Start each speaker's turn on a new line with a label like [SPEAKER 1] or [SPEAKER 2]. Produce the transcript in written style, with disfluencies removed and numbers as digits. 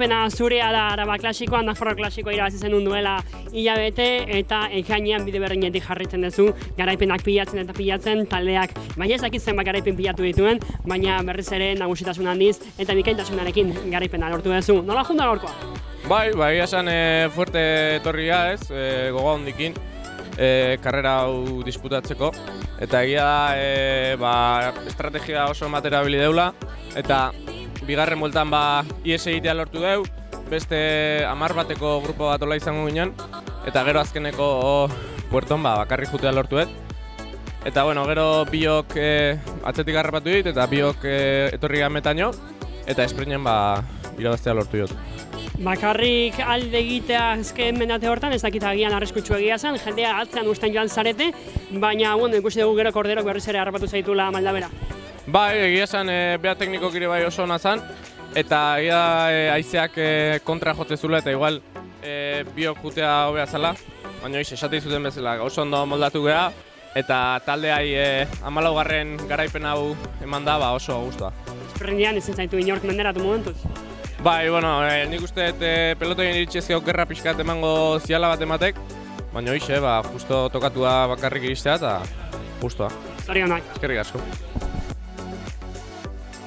[SPEAKER 1] garaipena zurea da Araba klasikoa, Nafarroa klasikoa irabazi zenun duela hilabete, eta ekainean bide berdinetik jarritzen duzu, garaipenak pilatzen, taldeak, baina ez dakit zenbat garaipen pilatu dituen, baina berriz ere nagusitasun handiz, eta bikaintasunarekin garaipena lortu duzu. Nola junda gaurkoa?
[SPEAKER 2] Bai, esan fuerte etorria ez, gogo handikin, karrera hau disputatzeko. Eta egia da, estrategia oso materabili deula, eta bigarren bueltan ies egitea lortu deu, beste 10 bateko grupo bat ola izango ginen, eta gero azkeneko puerton bakarrik jutea lortu dut. Eta bueno, gero biok atzetik harrapatu dit, eta biok etorri gametaino, eta esprinten irabaztea lortu dut.
[SPEAKER 1] Bakarrik alde egitea azken mendate hortan, ez dakit agian arriskutsu egia zen, jendea atzean usten joan zarete, baina ikusi dugu gero Korderok berriz ere harrapatu zaitula Maldabera.
[SPEAKER 2] Bai, egia zen, beha teknikok ere bai oso ona zen, eta egia haizeak kontra jotze zula, eta igual biok jutea hobea zela, baina esate zuten bezala, oso ondo moldatu geha, eta taldeai 14. garaipen hau eman da oso gustua.
[SPEAKER 1] Esprintean ezin zaitu inork menderatu momentuz?
[SPEAKER 2] Bai, nik uste pelotoien iritsezke okerra pixkat emango ziala bat ematek, baina justo tokatua bakarrik iristea eta gustua.
[SPEAKER 1] Zorionak.
[SPEAKER 2] Eskerrik asko.